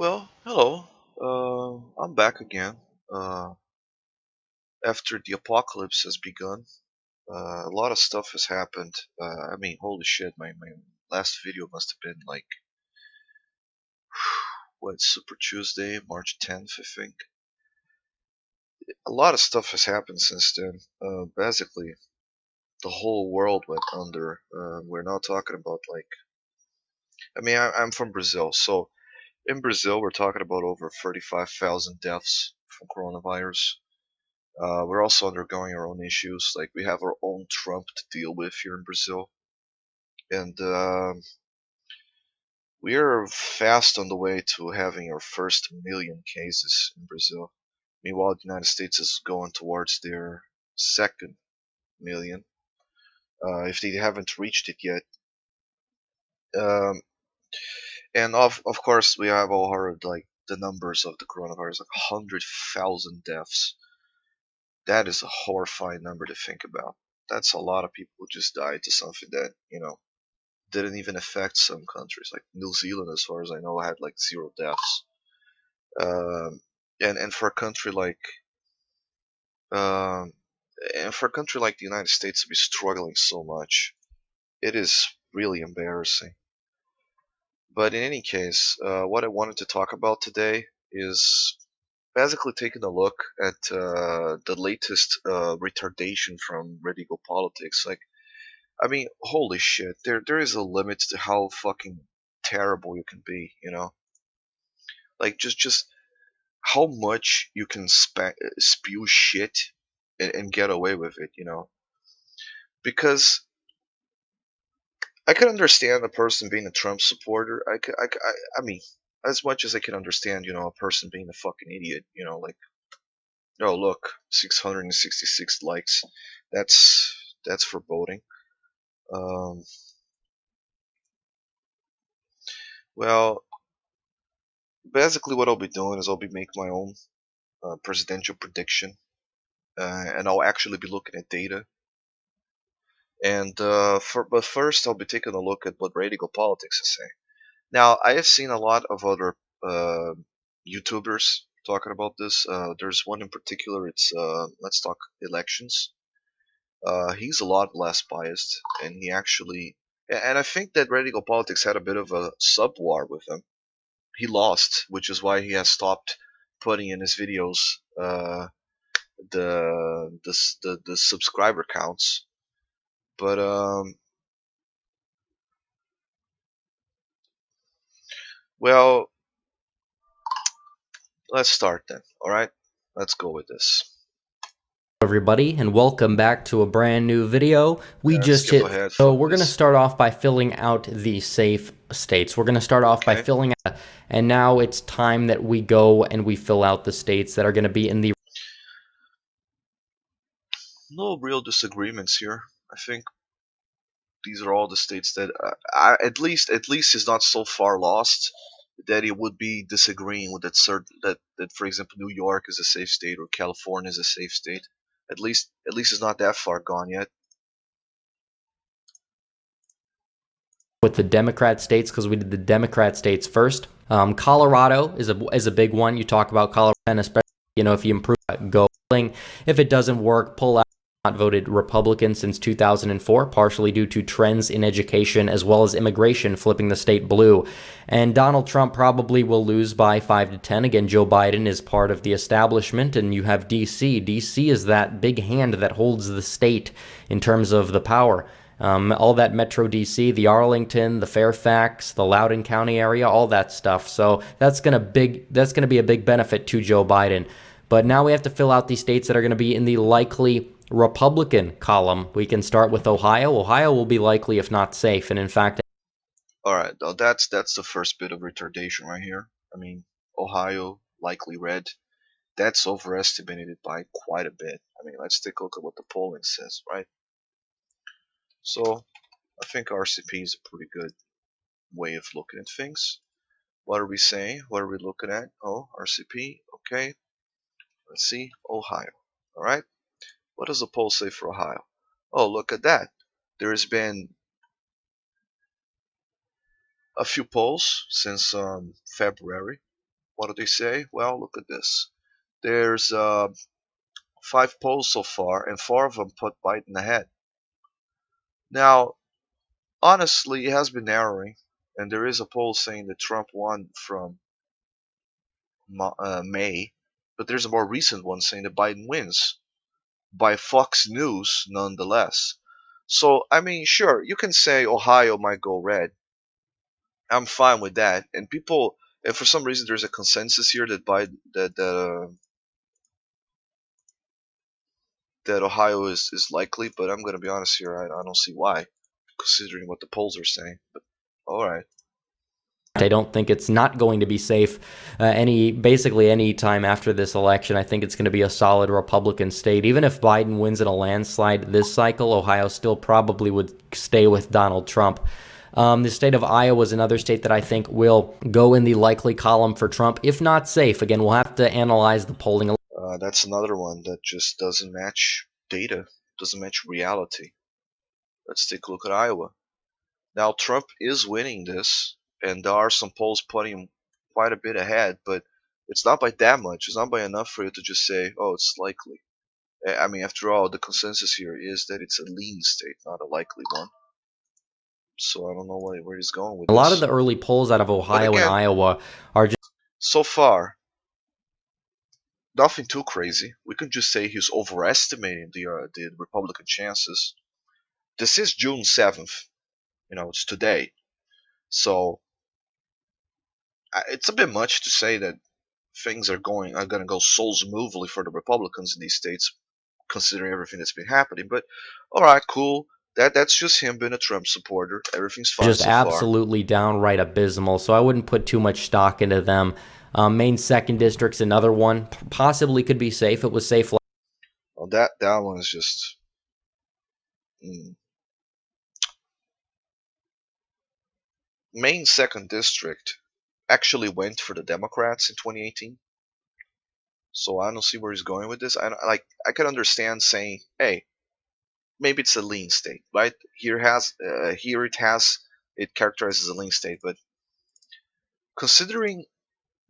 Well, hello. I'm back again. Uh, After the apocalypse has begun, a lot of stuff has happened. I mean, holy shit, my last video must have been like, what, Super Tuesday, March 10th, I think. A lot of stuff has happened since then. Basically, the whole world went under. We're now talking about like, I'm from Brazil, so in Brazil, we're talking about over 35,000 deaths from coronavirus. We're also undergoing our own issues. Like we have our own Trump to deal with here in Brazil, and we are fast on the way to having our first million cases in Brazil. Meanwhile, the United States is going towards their second million, if they haven't reached it yet. Um, and of course, we have all heard like the numbers of the coronavirus, like 100,000 deaths. That is a horrifying number to think about. That's a lot of people who just died to something that, didn't even affect some countries. Like New Zealand, as far as I know, had like zero deaths. Um, and for a country like um, the United States to be struggling so much, it is really embarrassing. But in any case, what I wanted to talk about today is basically taking a look at the latest retardation from RedEaglePolitics. Like, I mean, holy shit, there is a limit to how fucking terrible you can be, you know? Like just how much you can spew shit and get away with it, you know? Because I can understand a person being a Trump supporter. I mean, as much as I can understand, a person being a fucking idiot, like, oh look, 666 likes. That's foreboding. Um, well, basically what I'll be doing is I'll be making my own presidential prediction, and I'll actually be looking at data. And but first, I'll be taking a look at what Radical Politics is saying. Now, I have seen a lot of other YouTubers talking about this. There's one in particular. It's Let's Talk Elections. He's a lot less biased, and he actually, and I think that Radical Politics had a bit of a sub war with him. He lost, which is why he has stopped putting in his videos the subscriber counts. But well, let's start then. All right, let's go with this. Everybody, and welcome back to a brand new video. We just Skip hit, ahead so from we're going to this. start off by filling out the safe states. We're going to start off by Okay. filling out, and now it's time that we go and we fill out the states that are going to be in the No real disagreements here. I think these are all the states that at least is not so far lost that it would be disagreeing with that for example New York is a safe state or California is a safe state. At least it's not that far gone yet. with the Democrat states because we did the Democrat states first. Colorado is a big one. You talk about Colorado, and especially if you improve go. If it doesn't work, pull out. Not voted Republican since 2004, partially due to trends in education as well as immigration flipping the state blue. And Donald Trump probably will lose by 5 to 10. Again, Joe Biden is part of the establishment, and you have D.C. D.C. is that big hand that holds the state in terms of the power. All that Metro DC, the Arlington, the Fairfax, the Loudoun County area, all that stuff. So that's gonna be a big benefit to Joe Biden. But now we have to fill out the states that are going to be in the likely Republican column. We can start with Ohio. Ohio will be likely, if not safe, and in fact, All right, well, that's the first bit of retardation right here. I mean, Ohio likely red. That's overestimated by quite a bit. I mean, let's take a look at what the polling says, right? So I think RCP is a pretty good way of looking at things. What are we saying? What are we looking at? Oh, RCP. Okay. Let's see. Ohio. All right. What does the poll say for Ohio? Oh, look at that. There's been a few polls since February. What do they say? Well, look at this. There's 5 polls so far, and 4 of them put Biden ahead. Now, honestly, it has been narrowing, and there is a poll saying that Trump won from May, but there's a more recent one saying that Biden wins by Fox News nonetheless. So, I mean, sure, you can say Ohio might go red. I'm fine with that. And people, and for some reason, there's a consensus here that that Ohio is likely. But I'm gonna be honest here, I don't see why, considering what the polls are saying. But all right. I don't think it's not going to be safe basically any time after this election. I think it's going to be a solid Republican state. Even if Biden wins in a landslide this cycle, Ohio still probably would stay with Donald Trump. The state of Iowa is another state that I think will go in the likely column for Trump, if not safe. Again, we'll have to analyze the polling. That's another one that just doesn't match data, doesn't match reality. Let's take a look at Iowa. Now, Trump is winning this, and there are some polls putting him quite a bit ahead, but it's not by that much. It's not by enough for you to just say, oh, it's likely. I mean, after all, the consensus here is that it's a lean state, not a likely one. So I don't know where he's going with A lot of this. the early polls out of But Ohio and again, Iowa are just so far, nothing too crazy. We could just say he's overestimating the Republican chances. This is June 7th. It's today. So it's a bit much to say that things are going to go so smoothly for the Republicans in these states, considering everything that's been happening. But all right, cool. That's just him being a Trump supporter. Everything's fine just so far. absolutely downright abysmal, so I wouldn't put too much stock into them. Maine 2nd District's another one. Possibly could be safe. It was safe. Well, that one is just. Mm. Maine 2nd District actually went for the Democrats in 2018. So I don't see where he's going with this. I could understand saying, hey, maybe it's a lean state, right? Here it characterizes a lean state, but considering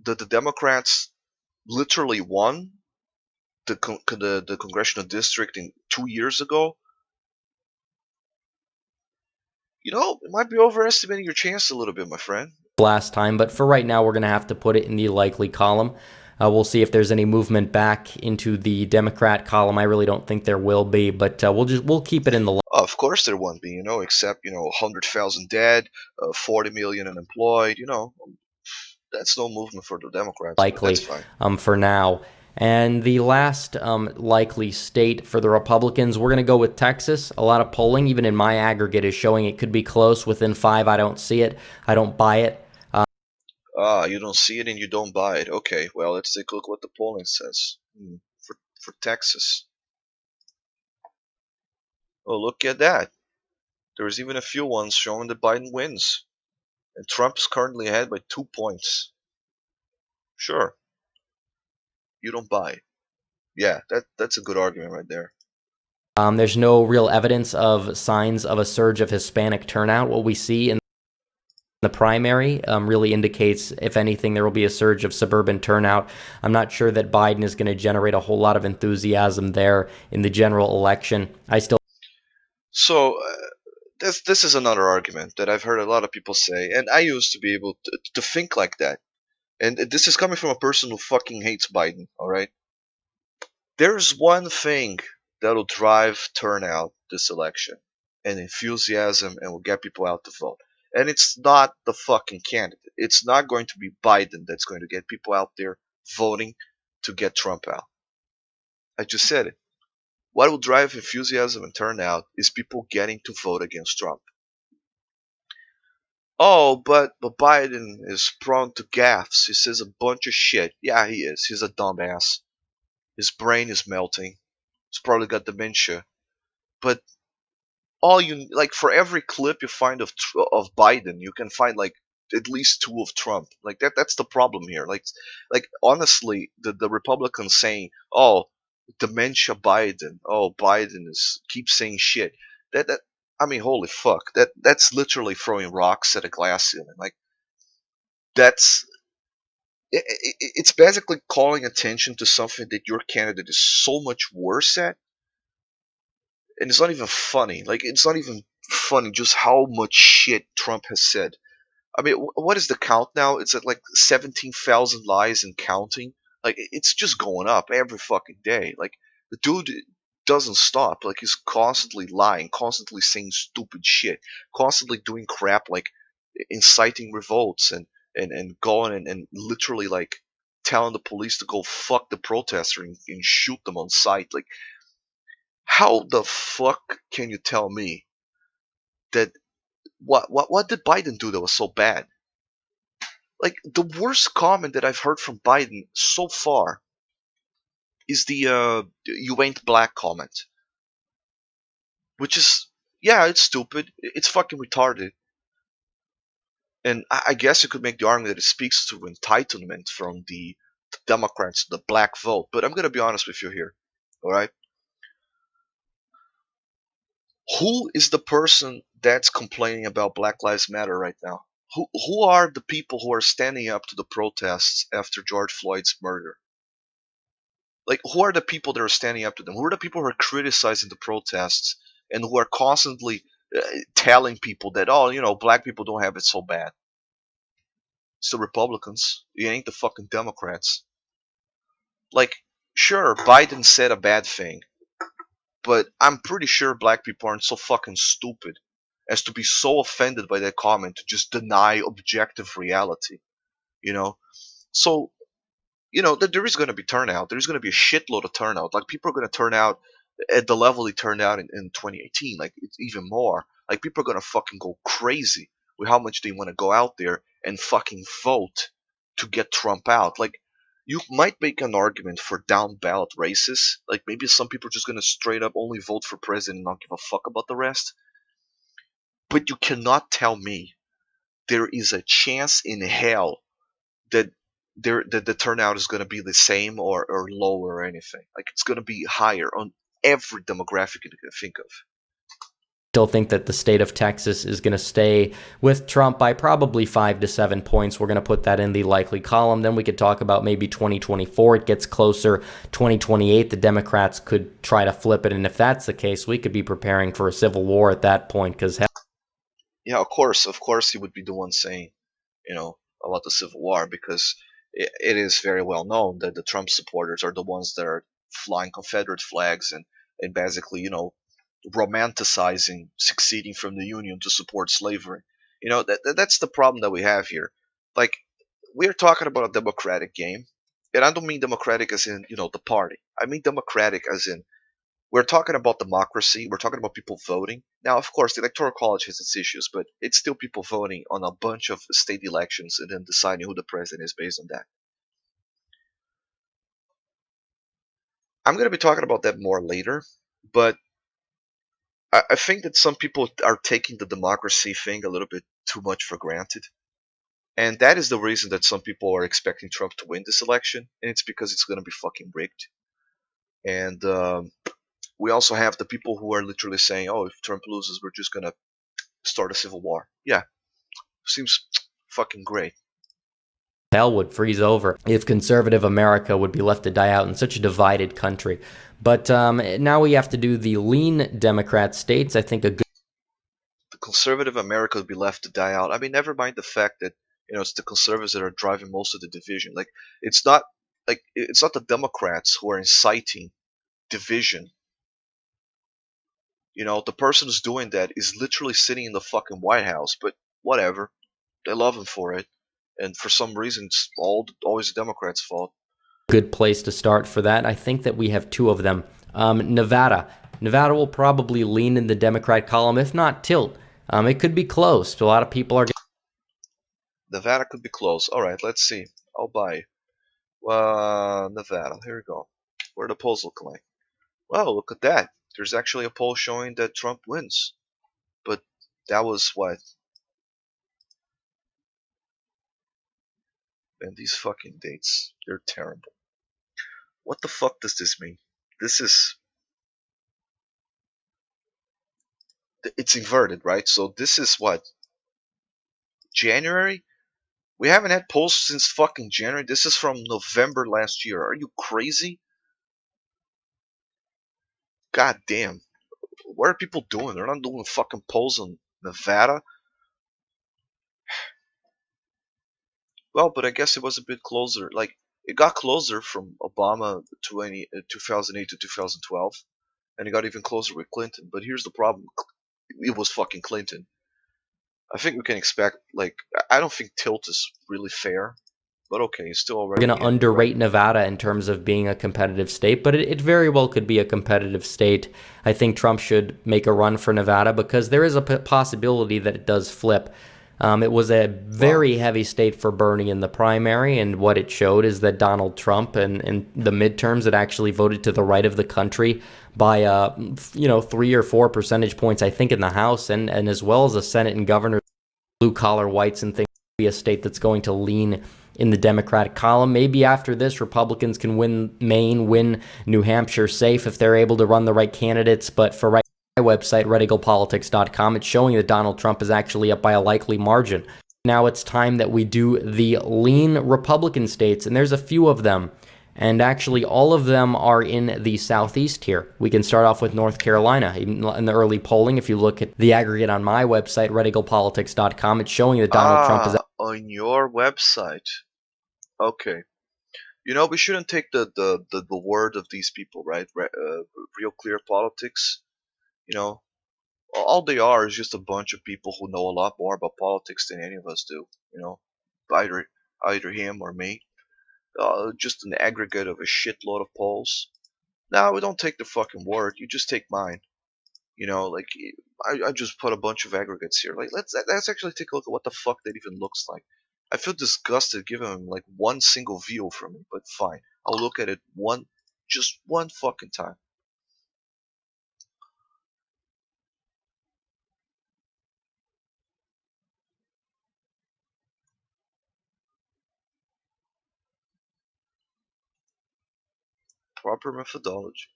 that the Democrats literally won the congressional district 2 years ago, it might be overestimating your chance a little bit, my friend. Last time, but for right now, we're going to have to put it in the likely column. We'll see if there's any movement back into the Democrat column. I really don't think there will be, but we'll keep it in the Of course there won't be, except 100,000 dead, 40 million unemployed. That's no movement for the Democrats, but that's likely fine. for now. And the last likely state for the Republicans, we're going to go with Texas. A lot of polling, even in my aggregate, is showing it could be close within 5. I don't see it. I don't buy it. You don't see it and you don't buy it. Okay, well, let's take a look what the polling says for Texas. Oh, look at that. There's even a few ones showing that Biden wins. And Trump is currently ahead by 2 points. Sure, you don't buy it. Yeah, that's a good argument right there. There's no real evidence of signs of a surge of Hispanic turnout. What we see in the primary really indicates, if anything, there will be a surge of suburban turnout. I'm not sure that Biden is going to generate a whole lot of enthusiasm there in the general election. So this is another argument that I've heard a lot of people say, and I used to be able to think like that. And this is coming from a person who fucking hates Biden. All right. There's one thing that'll drive turnout this election and enthusiasm and will get people out to vote. And it's not the fucking candidate. It's not going to be Biden that's going to get people out there voting to get Trump out. I just said it. What will drive enthusiasm and turnout is people getting to vote against Trump. Oh, but Biden is prone to gaffes. He says a bunch of shit. Yeah, he is. He's a dumbass. His brain is melting. He's probably got dementia. But all you like for every clip you find of Biden, you can find like at least 2 of Trump. Like that's the problem here. Like honestly, the Republicans saying, "Oh, dementia Biden. Oh, Biden is keeps saying shit." That I mean, holy fuck. That's literally throwing rocks at a glass ceiling. Like that's It's basically calling attention to something that your candidate is so much worse at, and it's not even funny. Like, it's not even funny just how much shit Trump has said. I mean, what is the count now? It's at like 17,000 lies and counting. Like, it's just going up every fucking day. Like, the dude doesn't stop. Like, he's constantly lying, constantly saying stupid shit, constantly doing crap like inciting revolts and going and literally like telling the police to go fuck the protester and shoot them on sight. Like, how the fuck can you tell me that what did Biden do that was so bad? Like, the worst comment that I've heard from Biden so far is the "you ain't black" comment, which is, yeah, it's stupid, it's fucking retarded, and I guess you could make the argument that it speaks to entitlement from the Democrats, the black vote. But I'm gonna be honest with you here, all right? Who is the person that's complaining about Black Lives Matter right now? Who are the people who are standing up to the protests after George Floyd's murder? Like, who are the people that are standing up to them? Who are the people who are criticizing the protests and who are constantly telling people that, oh, black people don't have it so bad? It's the Republicans. It ain't the fucking Democrats. Like, sure, Biden said a bad thing, but I'm pretty sure black people aren't so fucking stupid as to be so offended by that comment to just deny objective reality, you know? So, there is going to be turnout. There's going to be a shitload of turnout. Like, people are going to turn out at the level they turned out in 2018. Like, it's even more. Like, people are going to fucking go crazy with how much they want to go out there and fucking vote to get Trump out. Like, you might make an argument for down ballot races. Like, maybe some people are just going to straight up only vote for president and not give a fuck about the rest. But you cannot tell me there is a chance in hell that the turnout is going to be the same or lower or anything. Like, it's going to be higher on every demographic you can think of. Still think that the state of Texas is going to stay with Trump by probably 5 to 7 points. We're going to put that in the likely column. Then we could talk about maybe 2024. It gets closer. 2028, the Democrats could try to flip it. And if that's the case, we could be preparing for a civil war at that point. Because Yeah, of course, he would be the one saying, about the Civil War, because it is very well known that the Trump supporters are the ones that are flying Confederate flags and basically, romanticizing seceding from the Union to support slavery. That's the problem that we have here. Like, we're talking about a democratic game, and I don't mean democratic as in, the party. I mean democratic as in, we're talking about democracy. We're talking about people voting. Now, of course, the Electoral College has its issues, but it's still people voting on a bunch of state elections and then deciding who the president is based on that. I'm going to be talking about that more later, but I think that some people are taking the democracy thing a little bit too much for granted. And that is the reason that some people are expecting Trump to win this election, and it's because it's going to be fucking rigged. And we also have the people who are literally saying, oh, if Trump loses, we're just going to start a civil war. Yeah, seems fucking great. hell would freeze over if conservative America would be left to die out in such a divided country. But now we have to do the lean Democrat states. I think a good The conservative America would be left to die out. I mean, never mind the fact that it's the conservatives that are driving most of the division. It's not it's not the Democrats who are inciting division. The person who's doing that is literally sitting in the fucking White House. But whatever, they love him for it, and for some reason, it's always the Democrats' fault. good place to start for that. I think that we have two of them. Nevada. Nevada will probably lean in the Democrat column, if not tilt. It could be close. A lot of people are. Nevada could be close. All right, let's see. I'll buy. Nevada. Here we go. Where the polls look like. Well, look at that. There's actually a poll showing that Trump wins. But that was what? Man, these fucking dates. They're terrible. What the fuck does this mean? This is. It's inverted, right? So this is what? January? We haven't had polls since fucking January. This is from November last year. Are you crazy? God damn. What are people doing? They're not doing fucking polls in Nevada. Well, but I guess it was a bit closer. Like, it got closer from Obama 2008 to 2012, and it got even closer with Clinton. But here's the problem: it was fucking Clinton. I think we can expect, like, I don't think tilt is really fair, but okay, it's still We're already going to in, right? underrate Nevada in terms of being a competitive state, but it very well could be a competitive state. I think Trump should make a run for Nevada because there is a possibility that it does flip. It was a Wow. very heavy state for Bernie in the primary, and what it showed is that Donald Trump and in the midterms had actually voted to the right of the country by 3 or 4 percentage points, I think, in the House, and as well as the Senate and governor, blue collar whites and things. Be a state that's going to lean in the Democratic column. Maybe after this, Republicans can win Maine, win New Hampshire safe if they're able to run the right candidates. But for right now, my website, RedEaglePolitics.com, it's showing that Donald Trump is actually up by a likely margin. Now it's time that we do the lean Republican states, and there's a few of them. And actually, all of them are in the southeast here. We can start off with North Carolina. In the early polling, if you look at the aggregate on my website, RedEaglePolitics.com, it's showing that Donald Trump is. On your website. Okay. We shouldn't take the word of these people, right? Real Clear Politics. You know, all they are is just a bunch of people who know a lot more about politics than any of us do. You know, either him or me. Just an aggregate of a shitload of polls. Now, we don't take the fucking word. You just take mine. Like, I just put a bunch of aggregates here. Like, let's actually take a look at what the fuck that even looks like. I feel disgusted giving him like one single view from it, but fine. I'll look at it just one fucking time. Proper methodology.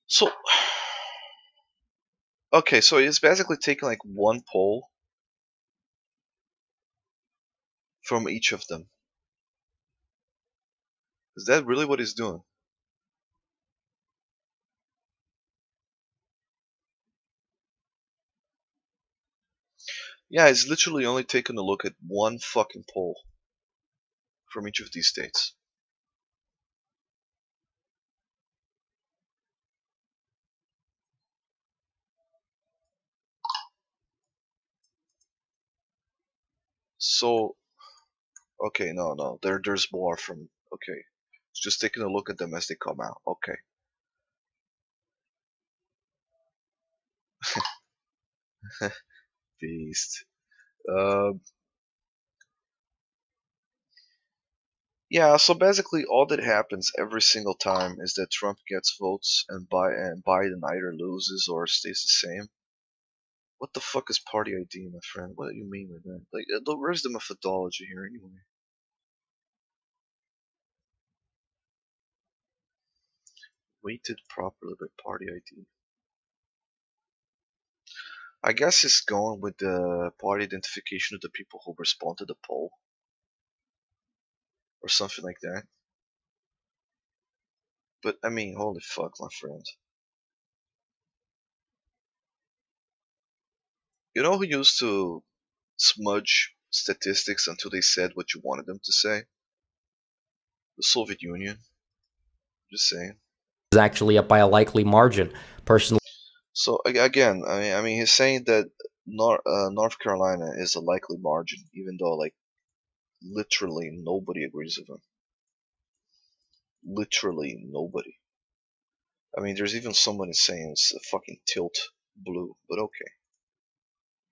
So, okay, so it's basically taking like one poll from each of them. Is that really what he's doing? Yeah, he's literally only taking a look at one fucking poll from each of these states. So, okay, no, there's more from. Okay, it's just taking a look at them as they come out. Okay. Beast. Uh, yeah, so basically all that happens every single time is that Trump gets votes and Biden either loses or stays the same. What the fuck is party ID, my friend? What do you mean with that? Like, where's the methodology here anyway? Weighted properly by party ID. I guess it's going with the party identification of the people who respond to the poll. Or something like that. But, I mean, holy fuck, my friend. You know who used to smudge statistics until they said what you wanted them to say? The Soviet Union. Just saying. Is actually up by a likely margin. Personally, So again, I mean, he's saying that North Carolina is a likely margin, even though like literally nobody agrees with him. Literally nobody. I mean, there's even someone saying it's a fucking tilt blue, but okay.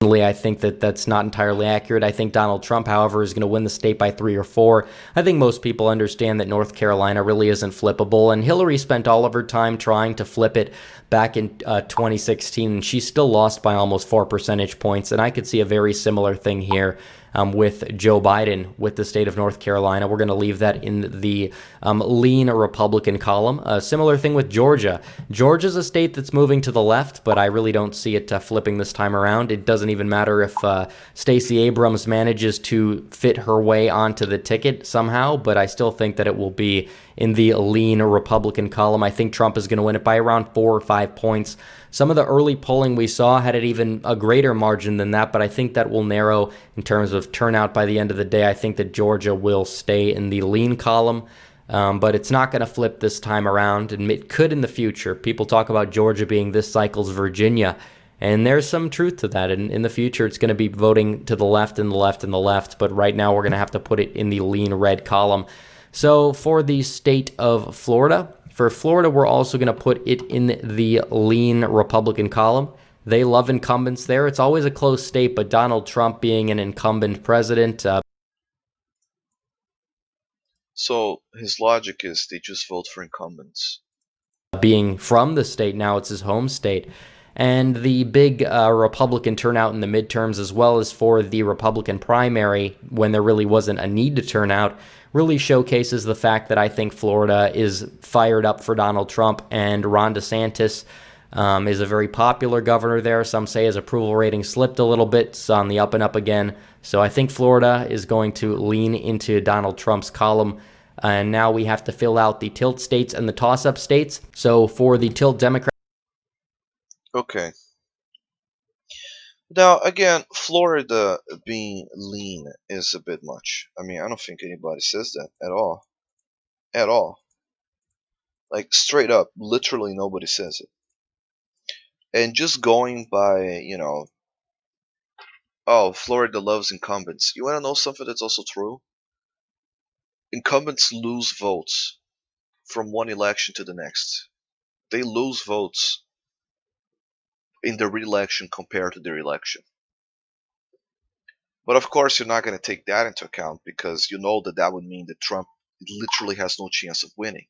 I think that that's not entirely accurate. I think Donald Trump, however, is going to win the state by 3 or 4. I think most people understand that North Carolina really isn't flippable, and Hillary spent all of her time trying to flip it back in 2016, and she still lost by almost 4 percentage points, and I could see a very similar thing here. with Joe Biden with the state of North Carolina. We're going to leave that in the lean Republican column. A similar thing with Georgia. Georgia's a state that's moving to the left, but I really don't see it flipping this time around. It doesn't even matter if Stacey Abrams manages to fit her way onto the ticket somehow, but I still think that it will be in the lean Republican column. I think Trump is going to win it by around 4 or 5 points. Some of the early polling we saw had it even a greater margin than that, but I think that will narrow in terms of turnout by the end of the day. I think that Georgia will stay in the lean column, but it's not going to flip this time around, and it could in the future. People talk about Georgia being this cycle's Virginia, and there's some truth to that. And in the future, it's going to be voting to the left and the left and the left, but right now we're going to have to put it in the lean red column. So for the state of Florida, we're also going to put it in the lean Republican column. They love incumbents there. It's always a close state, but Donald Trump being an incumbent president. So his logic is they just vote for incumbents. Being from the state, now it's his home state. And the big Republican turnout in the midterms, as well as for the Republican primary, when there really wasn't a need to turn out, really showcases the fact that I think Florida is fired up for Donald Trump, and Ron DeSantis is a very popular governor there. Some say his approval rating slipped a little bit. It's on the up and up again. So I think Florida is going to lean into Donald Trump's column. And now we have to fill out the tilt states and the toss-up states. So for the tilt Democrat. Okay. Now, again, Florida being lean is a bit much. I mean, I don't think anybody says that at all. At all. Like, straight up, literally nobody says it. And just going by, oh, Florida loves incumbents. You want to know something that's also true? Incumbents lose votes from one election to the next. They lose votes in the re-election compared to their election. But of course, you're not going to take that into account, because you know that would mean that Trump literally has no chance of winning.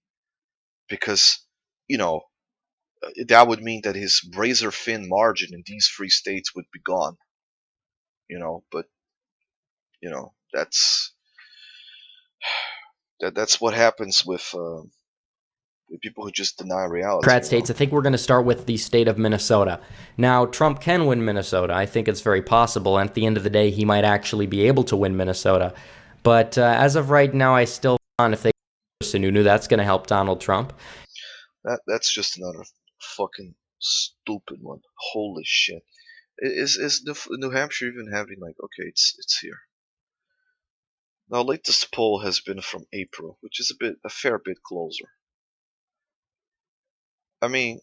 Because, that would mean that his razor thin margin in these 3 states would be gone. But, that's what happens with people who just deny reality. States. I think we're going to start with the state of Minnesota. Now, Trump can win Minnesota. I think it's very possible. And at the end of the day, he might actually be able to win Minnesota. But as of right now, I still on if they Sununu, that's going to help Donald Trump. That's just another fucking stupid one. Holy shit. Is New Hampshire even having, like, okay, it's here. Now, latest poll has been from April, which is a fair bit closer. I mean,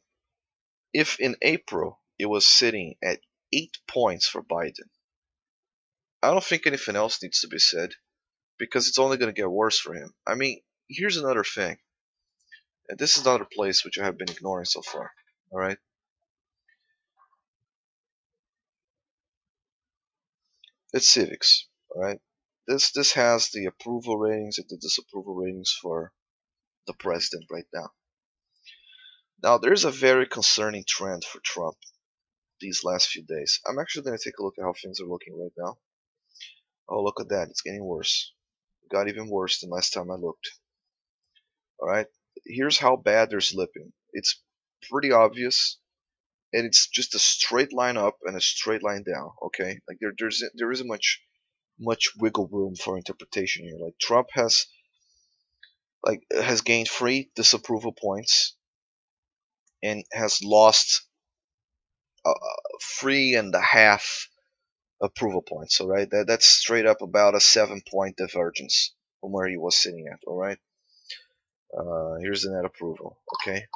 if in April it was sitting at 8 points for Biden, I don't think anything else needs to be said, because it's only going to get worse for him. I mean, here's another thing, and this is another place which I have been ignoring so far. All right, it's civics. All right, this has the approval ratings and the disapproval ratings for the president right now. Now, there's a very concerning trend for Trump these last few days. I'm actually going to take a look at how things are looking right now. Oh, look at that. It's getting worse. It got even worse than last time I looked. Alright? Here's how bad they're slipping. It's pretty obvious, and it's just a straight line up and a straight line down, okay? Like, there isn't much wiggle room for interpretation here. Like, Trump has gained 3 disapproval points and has lost 3.5 approval points. All right, that's straight up about a 7-point divergence from where he was sitting at. All right, here's the net approval. Okay,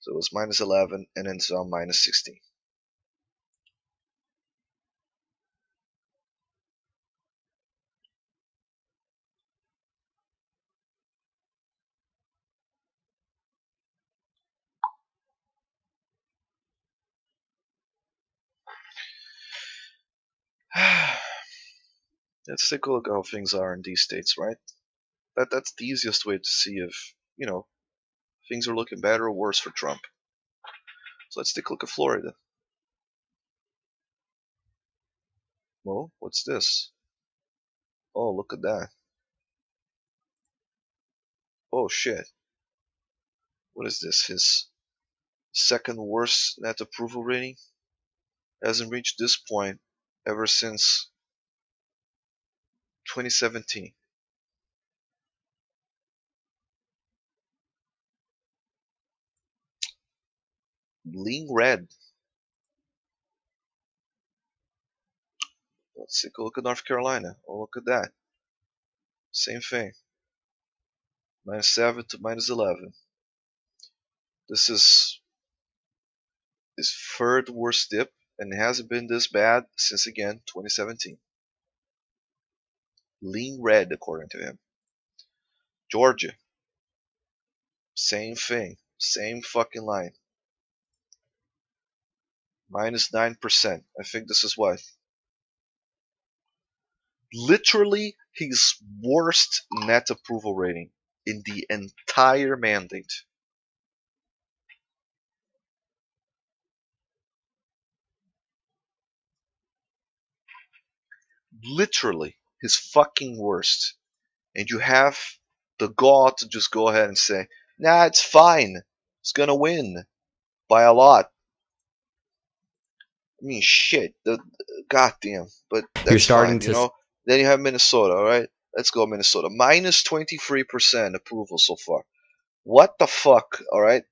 so it was -11, and then it's on -16. Let's take a look at how things are in these states, right? That's the easiest way to see if things are looking better or worse for Trump. So let's take a look at Florida. Well, what's this? Oh, look at that. Oh shit. What is this? His second worst net approval rating? Hasn't reached this point ever since 2017. Lean red. Let's take a look at North Carolina. Oh, look at that. Same thing. -7 to -11. This is his third worst dip, and it hasn't been this bad since, again, 2017. Lean red, according to him. Georgia. Same thing. Same fucking line. -9%. I think this is what? Literally his worst net approval rating in the entire mandate. Literally his fucking worst. And you have the gall to just go ahead and say, nah, it's fine. It's gonna win by a lot. I mean, shit. Goddamn. But You're that's starting fine, to Then you have Minnesota, all right? Let's go Minnesota. -23% approval so far. What the fuck, all right?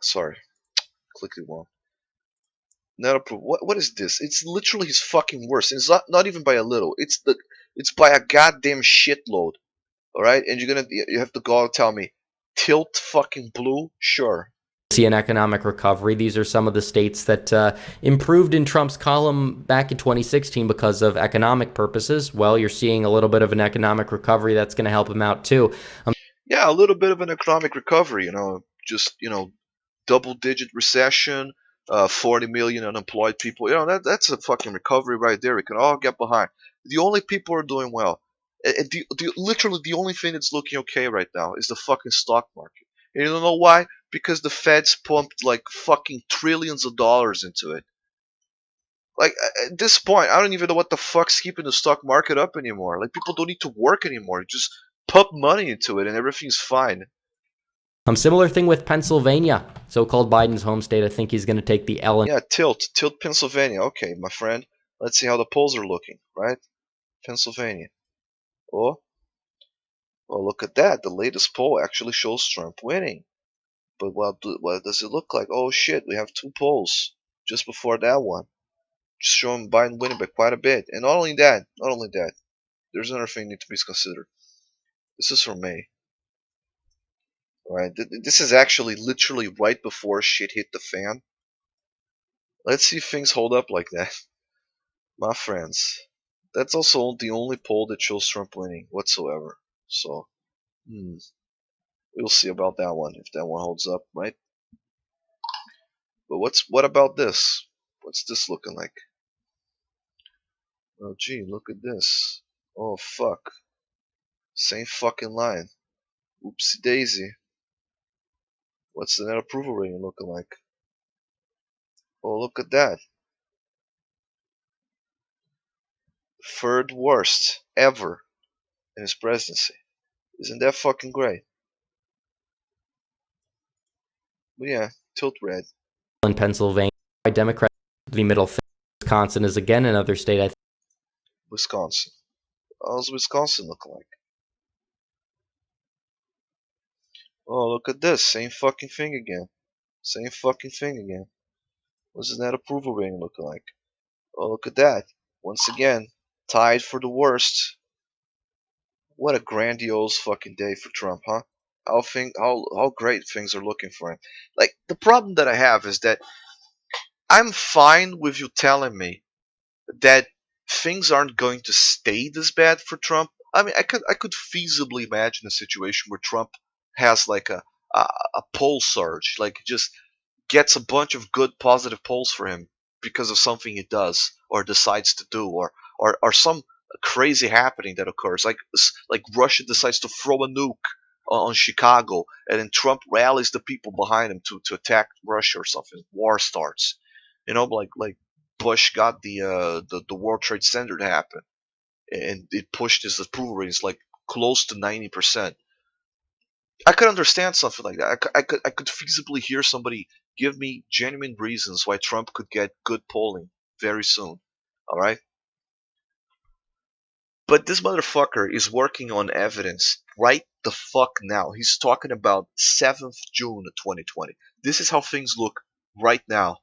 Sorry, clicked it wrong. Not approval. What is this? It's literally his fucking worst. It's not even by a little. It's by a goddamn shitload. All right, and you have to go and tell me, tilt fucking blue, sure. see an economic recovery. These are some of the states that improved in Trump's column back in 2016 because of economic purposes. Well, you're seeing a little bit of an economic recovery that's going to help him out too. Yeah, a little bit of an economic recovery. Just double-digit recession, 40 million unemployed people. That's a fucking recovery right there. We can all get behind. The only people who are doing well, literally the only thing that's looking okay right now is the fucking stock market. And you don't know why? Because the Feds pumped like fucking trillions of dollars into it. Like at this point, I don't even know what the fuck's keeping the stock market up anymore. Like people don't need to work anymore. Just pump money into it and everything's fine. Similar thing with Pennsylvania, so-called Biden's home state. I think he's going to take the L. Yeah, tilt Pennsylvania. Okay, my friend. Let's see how the polls are looking, right? Pennsylvania. Oh, well, look at that. The latest poll actually shows Trump winning. But what does it look like? Oh shit, we have two polls just before that one, just showing Biden winning by quite a bit. And not only that, there's another thing that needs to be considered. This is from May, right? This is actually literally right before shit hit the fan. Let's see if things hold up like that, my friends. That's also the only poll that shows Trump winning whatsoever. So, we'll see about that one if that one holds up, right? But what about this? What's this looking like? Oh gee, look at this. Oh fuck. Same fucking line. Oopsie daisy. What's the net approval rating looking like? Oh, look at that. Third worst ever in his presidency. Isn't that fucking great? But yeah, tilt red. In Pennsylvania, by Democrats, the middle thing. Wisconsin is again another state. I think Wisconsin. How's Wisconsin looking like? Oh, look at this. Same fucking thing again. Same fucking thing again. What's his net approval rating looking like? Oh, look at that. Once again, tied for the worst. What a grandiose fucking day for Trump, huh? How great things are looking for him. Like the problem that I have is that I'm fine with you telling me that things aren't going to stay this bad for Trump. I mean, I could feasibly imagine a situation where Trump has like a poll surge, like just gets a bunch of good positive polls for him because of something he does or decides to do, or some crazy happening that occurs, like Russia decides to throw a nuke on Chicago, and then Trump rallies the people behind him to attack Russia or something. War starts, like Bush got the World Trade Center to happen, and it pushed his approval ratings like close to 90%. I could understand something like that. I could feasibly hear somebody give me genuine reasons why Trump could get good polling very soon. All right, but this motherfucker is working on evidence right the fuck now. He's talking about 7th June of 2020. This is how things look right now,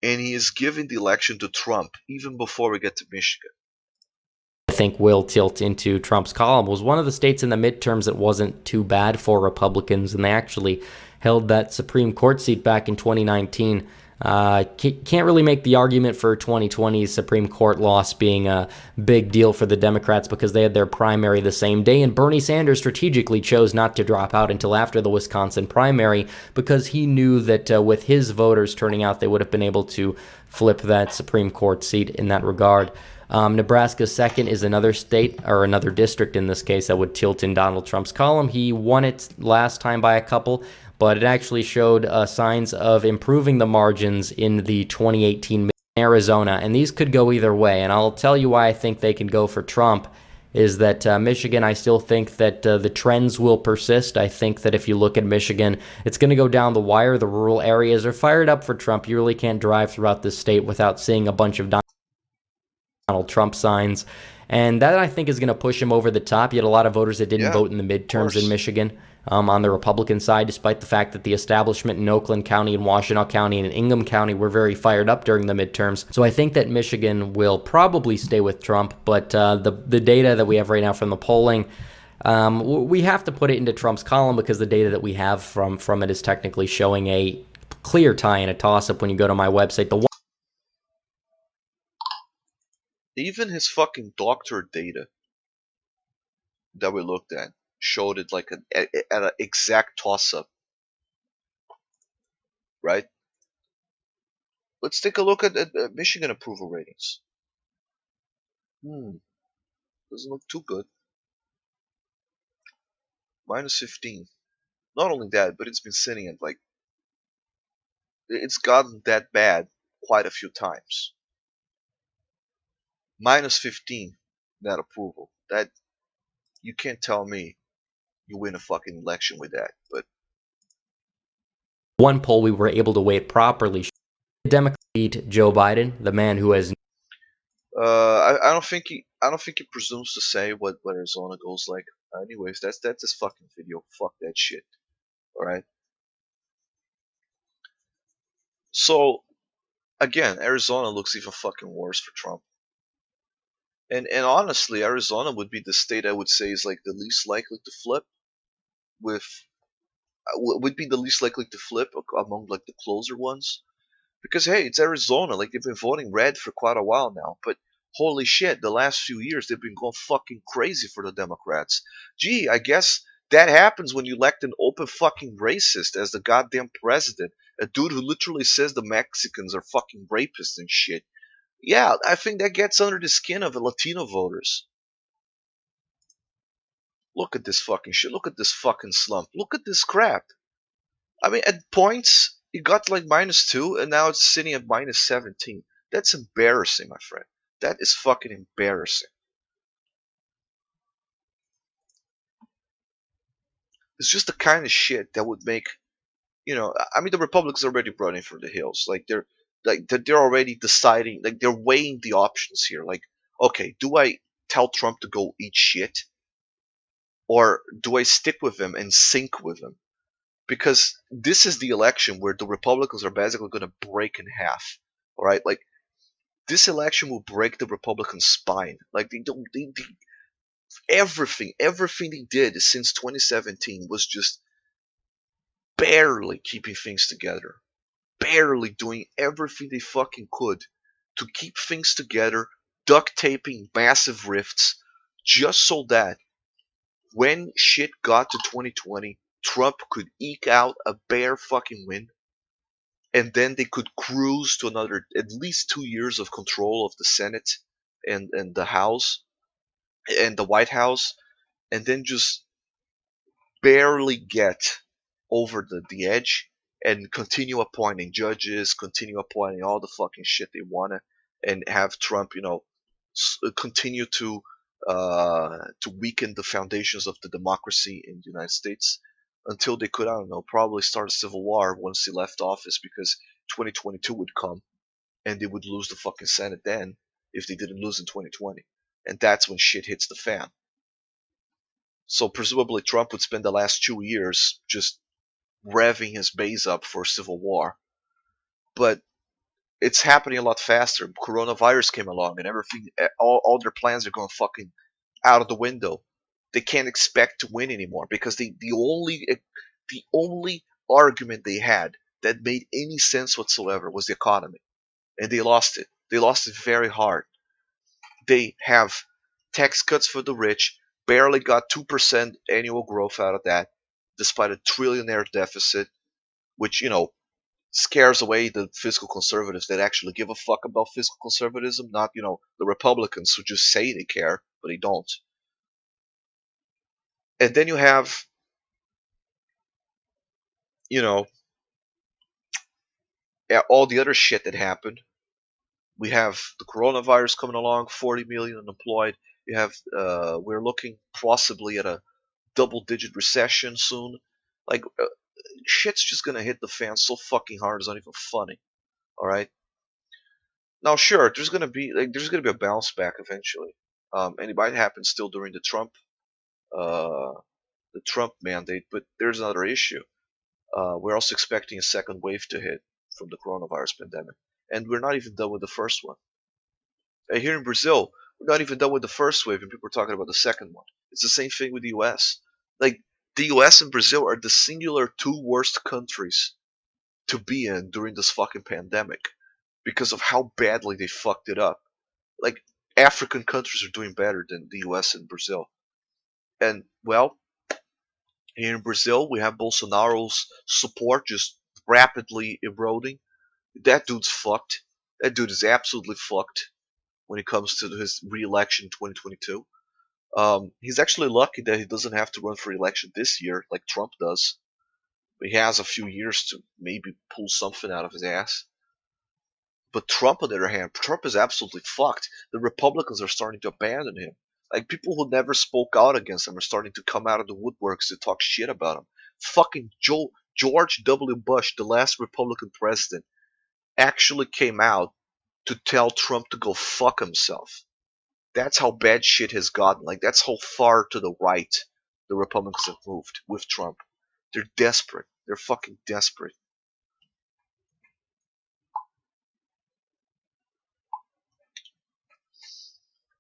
and he is giving the election to Trump even before we get to Michigan. I think will tilt into Trump's column was one of the states in the midterms that wasn't too bad for Republicans, and they actually held that Supreme Court seat back in 2019. Can't really make the argument for 2020's Supreme Court loss being a big deal for the Democrats because they had their primary the same day, and Bernie Sanders strategically chose not to drop out until after the Wisconsin primary because he knew that with his voters turning out, they would have been able to flip that Supreme Court seat in that regard. Nebraska second is another state, or another district in this case, that would tilt in Donald Trump's column. He won it last time by a couple, but it actually showed signs of improving the margins in the 2018 Arizona, and these could go either way. And I'll tell you why I think they can go for Trump is that Michigan, I still think that the trends will persist. I think that if you look at Michigan, it's going to go down the wire. The rural areas are fired up for Trump. You really can't drive throughout this state without seeing a bunch of Donald Trump signs. And that, I think, is going to push him over the top. You had a lot of voters that didn't Yeah, vote in the of midterms in course. Michigan on the Republican side, despite the fact that the establishment in Oakland County and Washtenaw County and Ingham County were very fired up during the midterms. So I think that Michigan will probably stay with Trump, but the data that we have right now from the polling, we have to put it into Trump's column because the data that we have from it is technically showing a clear tie and a toss-up when you go to my website. Even his fucking doctor data that we looked at showed it like at an exact toss-up, right? Let's take a look at Michigan approval ratings. Doesn't look too good. Minus 15. Not only that, but it's been sitting at like, it's gotten that bad quite a few times. Minus 15, that approval. That, you can't tell me you win a fucking election with that. But One poll we were able to weight properly. The Democrat beat Joe Biden, the man who has I don't think he presumes to say what Arizona goes like. Anyways, that's his fucking video. Fuck that shit. All right. So again, Arizona looks even fucking worse for Trump. And honestly, Arizona would be the state I would say is like the least likely to flip with would be the least likely to flip among like the closer ones. Because hey, it's Arizona. Like they've been voting red for quite a while now, but holy shit, the last few years they've been going fucking crazy for the Democrats. Gee, I guess that happens when you elect an open fucking racist as the goddamn president. A dude who literally says the Mexicans are fucking rapists and shit. Yeah, I think that gets under the skin of the Latino voters. Look at this fucking shit. Look at this fucking slump. Look at this crap. I mean, at points, it got like -2, and now it's sitting at -17. That's embarrassing, my friend. That is fucking embarrassing. It's just the kind of shit that would make, I mean, the Republicans are already running for the hills. They're already deciding, like they're weighing the options here. Like, okay, do I tell Trump to go eat shit, or do I stick with him and sync with him? Because this is the election where the Republicans are basically going to break in half. All right, like this election will break the Republican spine. Like they don't, everything they did since 2017 was just barely keeping things together, barely doing everything they fucking could to keep things together, duct taping massive rifts, just so that when shit got to 2020, Trump could eke out a bare fucking win, and then they could cruise to another at least 2 years of control of the Senate and the House and the White House, and then just barely get over the edge and continue appointing judges, continue appointing all the fucking shit they wanna, and have Trump, continue to weaken the foundations of the democracy in the United States until they could, I don't know, probably start a civil war once he left office, because 2022 would come and they would lose the fucking Senate then if they didn't lose in 2020. And that's when shit hits the fan. So presumably Trump would spend the last 2 years just revving his base up for civil war. But it's happening a lot faster. Coronavirus came along and everything, all their plans are going fucking out of the window. They can't expect to win anymore because the only argument they had that made any sense whatsoever was the economy, and they lost it. They lost it very hard. They have tax cuts for the rich, barely got 2% annual growth out of that, despite a trillionaire deficit, which, scares away the fiscal conservatives that actually give a fuck about fiscal conservatism, not, the Republicans who just say they care, but they don't. And then you have, you know, all the other shit that happened. We have the coronavirus coming along, 40 million unemployed. You have, we're looking possibly at a double-digit recession soon. Like, shit's just gonna hit the fan so fucking hard, it's not even funny. All right. Now, sure, there's gonna be a bounce back eventually, and it might happen still during uh, the Trump mandate. But there's another issue. We're also expecting a second wave to hit from the coronavirus pandemic, and we're not even done with the first one. Here in Brazil, we're not even done with the first wave, and people are talking about the second one. It's the same thing with the U.S. Like, the U.S. and Brazil are the singular two worst countries to be in during this fucking pandemic because of how badly they fucked it up. Like, African countries are doing better than the US and Brazil. And, well, here in Brazil, we have Bolsonaro's support just rapidly eroding. That dude's fucked. That dude is absolutely fucked when it comes to his re-election in 2022. He's actually lucky that he doesn't have to run for election this year like Trump does. He has a few years to maybe pull something out of his ass. But Trump, on the other hand, Trump is absolutely fucked. The Republicans are starting to abandon him. Like, people who never spoke out against him are starting to come out of the woodworks to talk shit about him. Fucking George W. Bush, the last Republican president, actually came out to tell Trump to go fuck himself. That's how bad shit has gotten. Like, that's how far to the right the Republicans have moved with Trump. They're desperate. They're fucking desperate.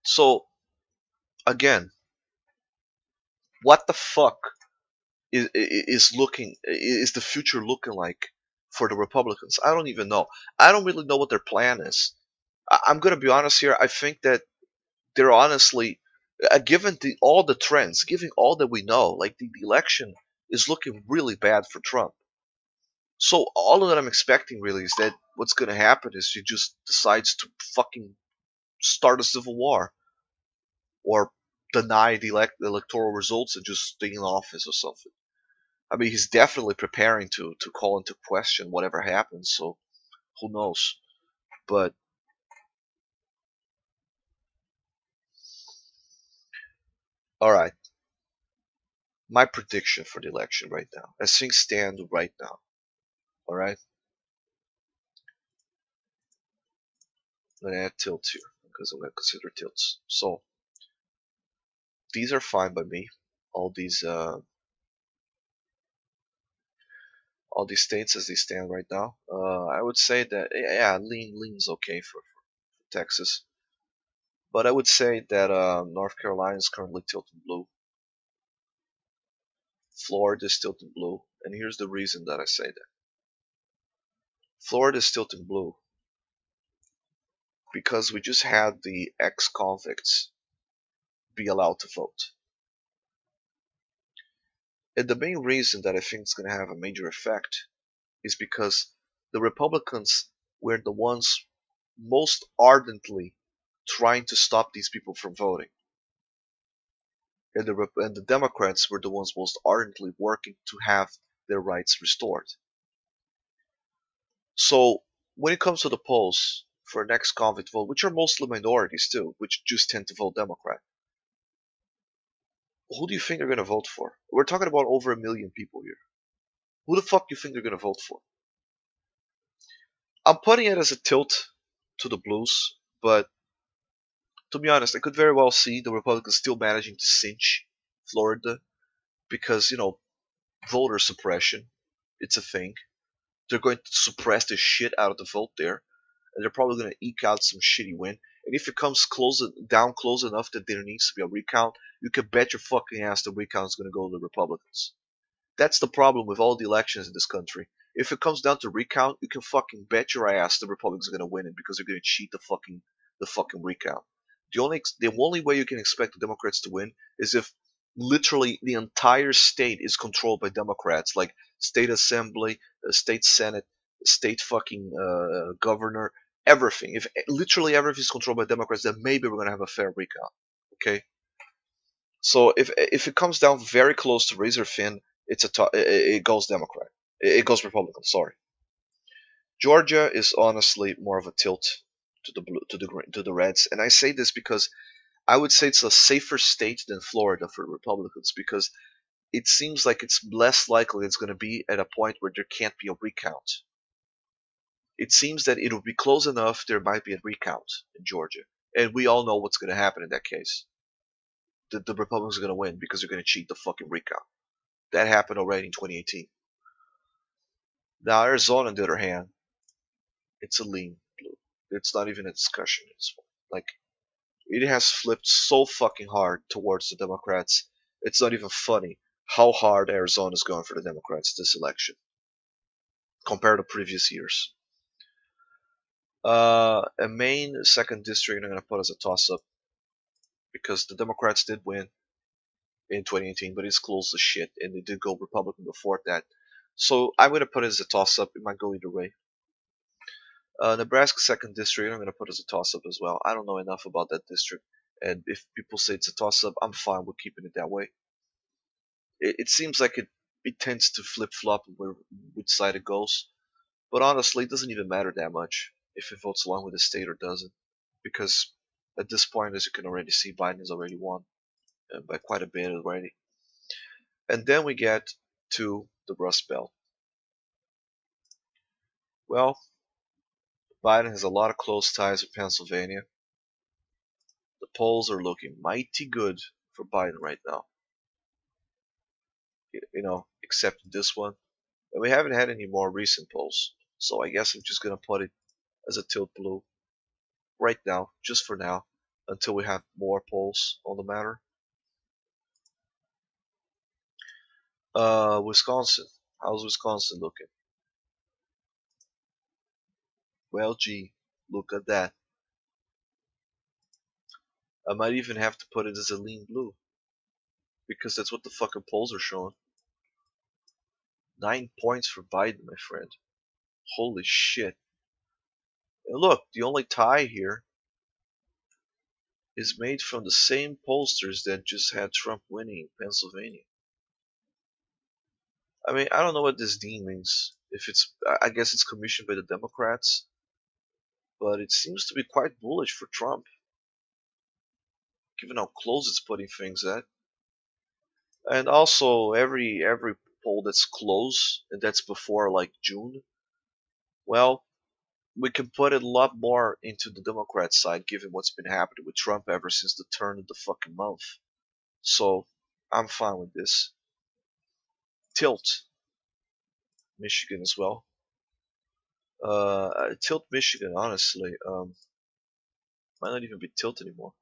So, again, what the fuck is the future looking like for the Republicans? I don't even know. I don't really know what their plan is. I'm gonna be honest here. I think that they're honestly, given all the trends, given all that we know, like the election is looking really bad for Trump. So all of that I'm expecting really is that what's gonna happen is he just decides to fucking start a civil war or deny the electoral results and just stay in office or something. I mean, he's definitely preparing to call into question whatever happens. So who knows? But all right, my prediction for the election right now, as things stand right now. All right, I'm gonna add tilts here because I'm gonna consider tilts. So these are fine by me. All these uh, all these states as they stand right now. I would say that yeah, lean's okay for Texas, but I would say that North Carolina is currently tilting blue. Florida is tilting blue, and here's the reason that I say that. Florida is tilting blue because we just had the ex-convicts be allowed to vote. And the main reason that I think it's going to have a major effect is because the Republicans were the ones most ardently trying to stop these people from voting. And the Democrats were the ones most ardently working to have their rights restored. So when it comes to the polls for next convict vote, which are mostly minorities too, which just tend to vote Democrat, who do you think they're going to vote for? We're talking about over 1 million people here. Who the fuck do you think they're going to vote for? I'm putting it as a tilt to the blues, but to be honest, I could very well see the Republicans still managing to cinch Florida because, voter suppression, it's a thing. They're going to suppress the shit out of the vote there, and they're probably going to eke out some shitty win. And if it comes close enough that there needs to be a recount, you can bet your fucking ass the recount is going to go to the Republicans. That's the problem with all the elections in this country. If it comes down to recount, you can fucking bet your ass the Republicans are gonna win it because they're gonna cheat the fucking recount. The only way you can expect the Democrats to win is if literally the entire state is controlled by Democrats, like state assembly, state senate, state fucking governor, everything. If literally everything is controlled by Democrats, then maybe we're gonna have a fair recount. Okay. So if it comes down very close to razor thin, it goes Democrat. It goes Republican. Sorry. Georgia is honestly more of a tilt to the blue, to the Reds, and I say this because I would say it's a safer state than Florida for Republicans because it seems like it's less likely it's going to be at a point where there can't be a recount. It seems that it will be close enough there might be a recount in Georgia, and we all know what's going to happen in that case. The Republicans are going to win because they're going to cheat the fucking recount. That happened already in 2018. Now Arizona, on the other hand, it's a lean blue. It's not even a discussion. It's like it has flipped so fucking hard towards the Democrats. It's not even funny how hard Arizona is going for the Democrats this election compared to previous years. A Maine second district I'm gonna put as a toss-up because the Democrats did win in 2018, but it's close as shit, and they did go Republican before that. So I'm gonna put it as a toss-up. It might go either way. Nebraska second district, I'm going to put as a toss-up as well. I don't know enough about that district, and if people say it's a toss-up, I'm fine with keeping it that way. It seems like it tends to flip-flop which side it goes, but honestly, it doesn't even matter that much if it votes along with the state or doesn't, because at this point, as you can already see, Biden has already won by quite a bit already. And then we get to the Rust Belt. Well, Biden has a lot of close ties with Pennsylvania. The polls are looking mighty good for Biden right now, except this one. And we haven't had any more recent polls, so I guess I'm just gonna put it as a tilt blue right now, just for now, until we have more polls on the matter. Wisconsin. How's Wisconsin looking? Well, gee, look at that. I might even have to put it as a lean blue, because that's what the fucking polls are showing. 9 points for Biden, my friend. Holy shit. And look, the only tie here is made from the same pollsters that just had Trump winning in Pennsylvania. I mean, I don't know what this D means. If it's, I guess it's commissioned by the Democrats, but it seems to be quite bullish for Trump, given how close it's putting things at. And also, every poll that's close, and that's before like June, well, we can put it a lot more into the Democrat side, given what's been happening with Trump ever since the turn of the fucking month. So, I'm fine with this. Tilt, Michigan as well. Tilt Michigan, honestly, might not even be tilt anymore.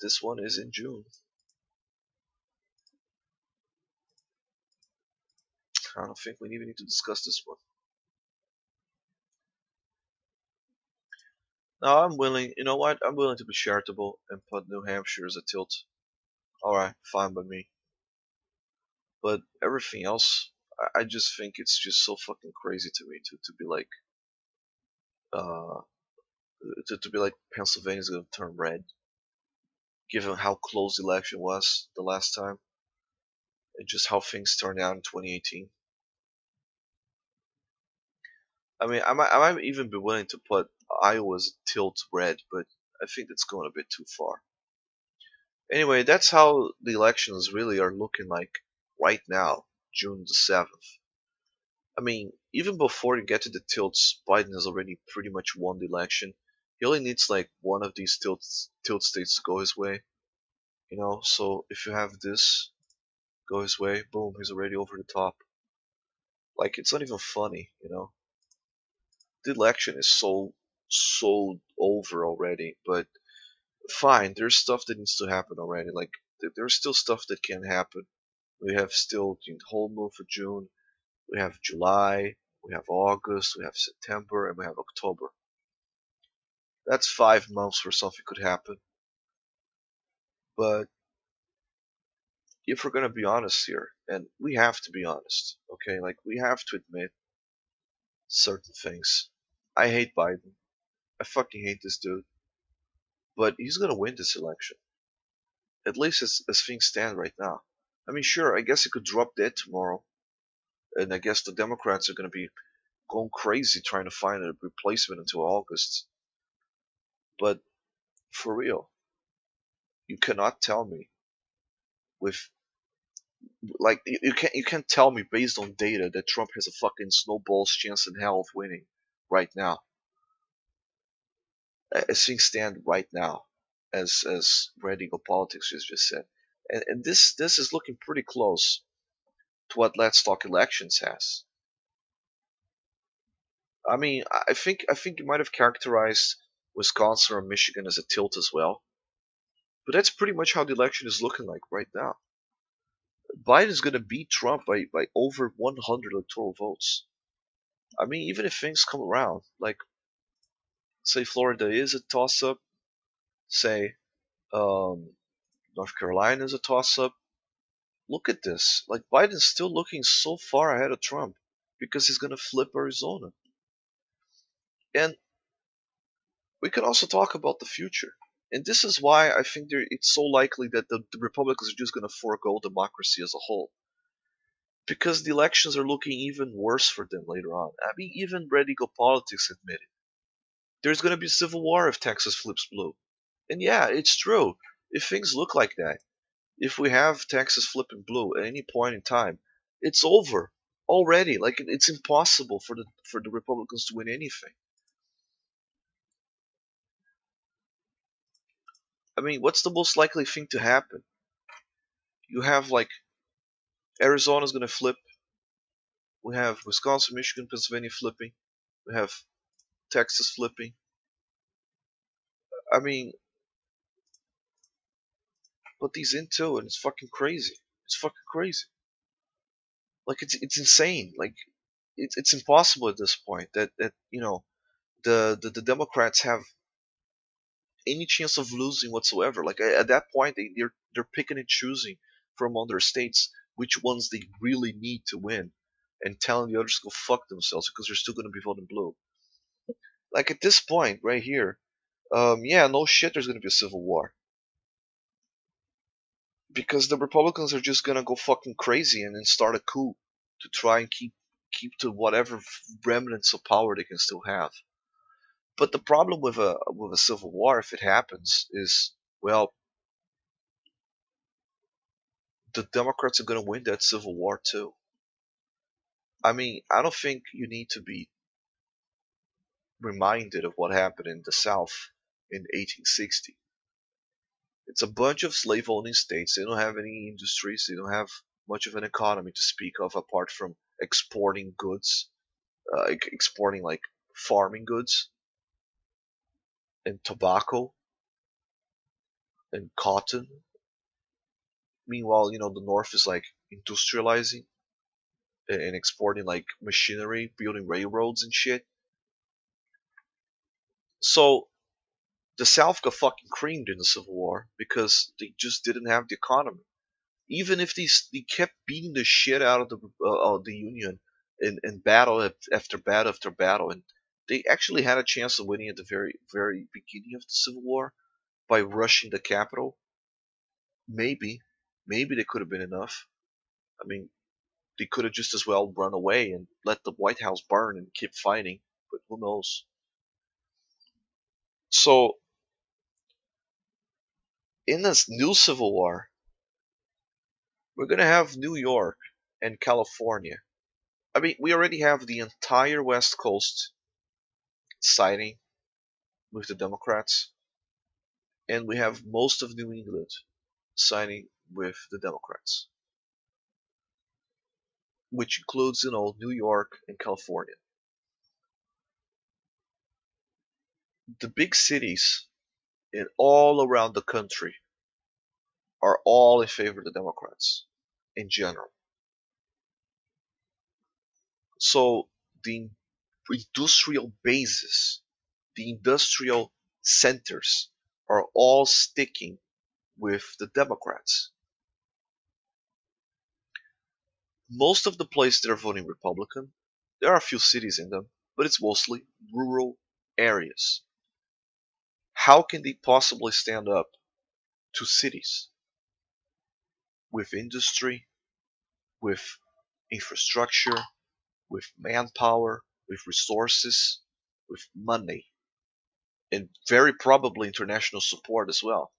This one is in June. I don't think we even need to discuss this one. No, I'm willing. You know what? I'm willing to be charitable and put New Hampshire as a tilt. Alright, fine by me. But everything else, I just think it's just so fucking crazy to me to be like, uh, to be like Pennsylvania's gonna turn red, given how close the election was the last time. and just how things turned out in 2018. I mean, I might even be willing to put Iowa's tilt red, but I think that's going a bit too far. Anyway, that's how the elections really are looking like right now, June the 7th. I mean, even before you get to the tilts, Biden has already pretty much won the election. He only needs like one of these tilt states to go his way, you know. So if you have this go his way, boom, he's already over the top. Like it's not even funny, you know. The election is so over already, but fine. There's stuff that needs to happen already. Like there's still stuff that can happen. We have still the whole month of June. We have July. We have August. We have September, and we have October. That's 5 months where something could happen. But if we're gonna be honest here, and we have to be honest, okay? Like we have to admit certain things. I hate Biden. I fucking hate this dude. But he's gonna win this election. At least as things stand right now. I mean, sure, I guess he could drop dead tomorrow, and I guess the Democrats are gonna be going crazy trying to find a replacement until August. But for real, you cannot tell me with like you can't tell me based on data that Trump has a fucking snowball's chance in hell of winning right now. As things stand right now, as RedEaglePolitics just said, and this is looking pretty close to what Let's Talk Elections has. I mean, I think you might have characterized Wisconsin or Michigan as a tilt as well, but that's pretty much how the election is looking like right now. Biden's going to beat Trump by over 100 electoral votes. I mean, even if things come around, like say Florida is a toss-up, say um, North Carolina is a toss-up. Look at this. Like Biden's still looking so far ahead of Trump because he's going to flip Arizona. And we can also talk about the future. And this is why I think it's so likely that the Republicans are just going to forego democracy as a whole. Because the elections are looking even worse for them later on. I mean, even RedEaglePolitics admitted there's going to be a civil war if Texas flips blue. And yeah, it's true. If things look like that, if we have Texas flipping blue at any point in time, it's over already. Like it's impossible for the Republicans to win anything. I mean, what's the most likely thing to happen? You have like Arizona's going to flip. We have Wisconsin, Michigan, Pennsylvania flipping. We have Texas flipping. I mean, put these into and it's fucking crazy. It's fucking crazy. Like it's insane. Like it's impossible at this point that you know the Democrats have any chance of losing whatsoever. Like at that point, they're picking and choosing from other states which ones they really need to win, and telling the others to go fuck themselves because they're still going to be voting blue. Like at this point, right here, yeah, no shit, there's going to be a civil war because the Republicans are just going to go fucking crazy and then start a coup to try and keep to whatever remnants of power they can still have. But the problem with a civil war, if it happens, is well, the Democrats are going to win that civil war too. I mean, I don't think you need to be reminded of what happened in the South in 1860. It's a bunch of slave owning states. They don't have any industries, they don't have much of an economy to speak of apart from exporting goods, exporting like farming goods and tobacco and cotton. Meanwhile, the North is like industrializing and exporting like machinery, building railroads and shit. So the South got fucking creamed in the Civil War because they just didn't have the economy. Even if they kept beating the shit out of the Union in battle after battle after battle, and they actually had a chance of winning at the very very beginning of the Civil War by rushing the capital. Maybe, maybe they could have been enough. I mean, they could have just as well run away and let the White House burn and keep fighting, but who knows? So, in this new civil war, we're gonna have New York and California. I mean, we already have the entire West Coast siding with the Democrats, and we have most of New England siding with the Democrats, which includes, New York and California. The big cities in all around the country are all in favor of the Democrats in general. So the industrial bases, the industrial centers are all sticking with the Democrats. Most of the places that are voting Republican, there are a few cities in them, but it's mostly rural areas. How can they possibly stand up to cities with industry, with infrastructure, with manpower, with resources, with money, and very probably international support as well?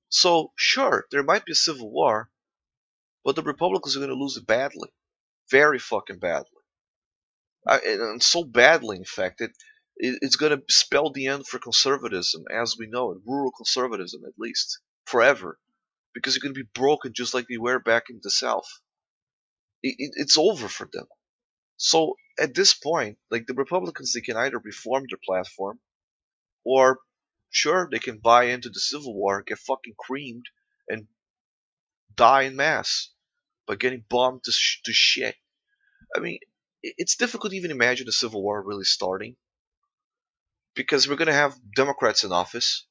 So, sure, there might be a civil war, but the Republicans are going to lose it badly. Very fucking badly. And so badly, in fact, it's going to spell the end for conservatism as we know it, rural conservatism at least, forever. Because you're going to be broken just like they were back in the South. It's over for them. So at this point, like the Republicans, they can either reform their platform, or sure, they can buy into the Civil War, get fucking creamed, and die in mass by getting bombed to shit. I mean, it's difficult to even imagine a civil war really starting because we're going to have Democrats in office,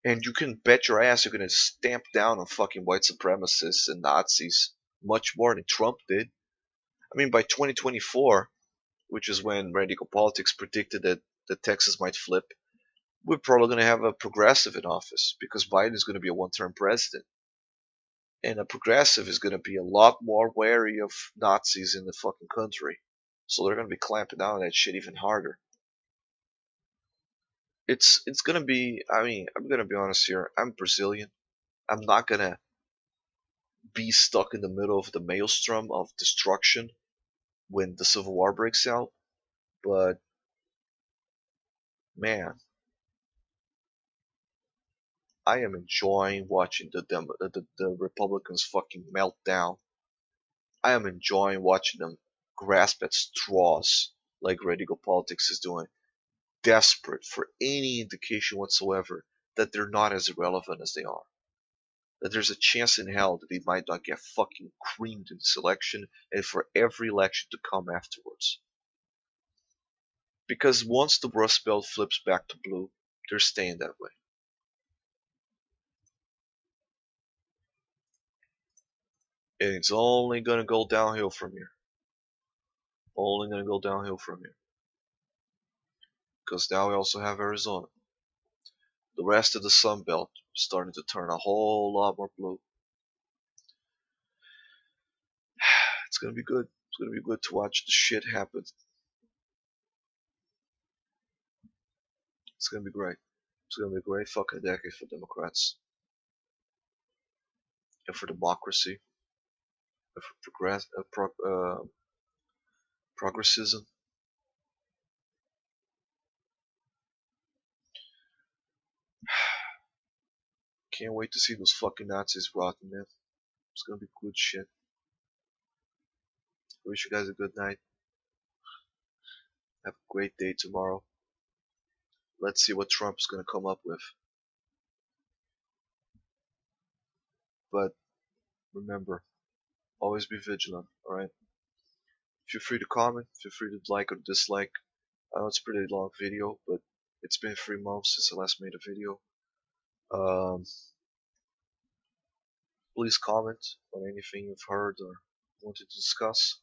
and you can bet your ass they're going to stamp down on fucking white supremacists and Nazis much more than Trump did. I mean, by 2024, which is when RedEaglePolitics predicted that Texas might flip, we're probably going to have a progressive in office because Biden is going to be a one-term president. And a progressive is going to be a lot more wary of Nazis in the fucking country. So they're going to be clamping down on that shit even harder. It's going to be, I mean, I'm going to be honest here. I'm Brazilian. I'm not going to be stuck in the middle of the maelstrom of destruction when the Civil War breaks out. But man, I am enjoying watching the Republicans fucking melt down. I am enjoying watching them grasp at straws like RedEaglePolitics is doing, desperate for any indication whatsoever that they're not as irrelevant as they are. That there's a chance in hell that they might not get fucking creamed in this election and for every election to come afterwards. Because once the Rust Belt flips back to blue, they're staying that way. And it's only gonna go downhill from here. Only gonna go downhill from here. Because now we also have Arizona. The rest of the Sun Belt starting to turn a whole lot more blue. It's gonna be good. It's gonna be good to watch the shit happen. It's gonna be great. It's gonna be a great fucking decade for Democrats and for democracy and for progressism. Can't wait to see those fucking Nazis rotten, man. It's gonna be good shit. I wish you guys a good night. Have a great day tomorrow. Let's see what Trump's gonna come up with. But remember, always be vigilant, alright? Feel free to comment, feel free to like or dislike. I know it's a pretty long video, but it's been 3 months since I last made a video. Um, please comment on anything you've heard or wanted to discuss.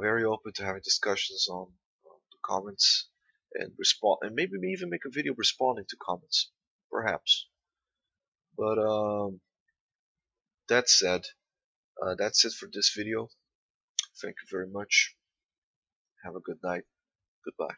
Very open to having discussions on the comments and respond, and maybe even make a video responding to comments, perhaps. But that said, That's it for this video. Thank you very much. Have a good night. Goodbye.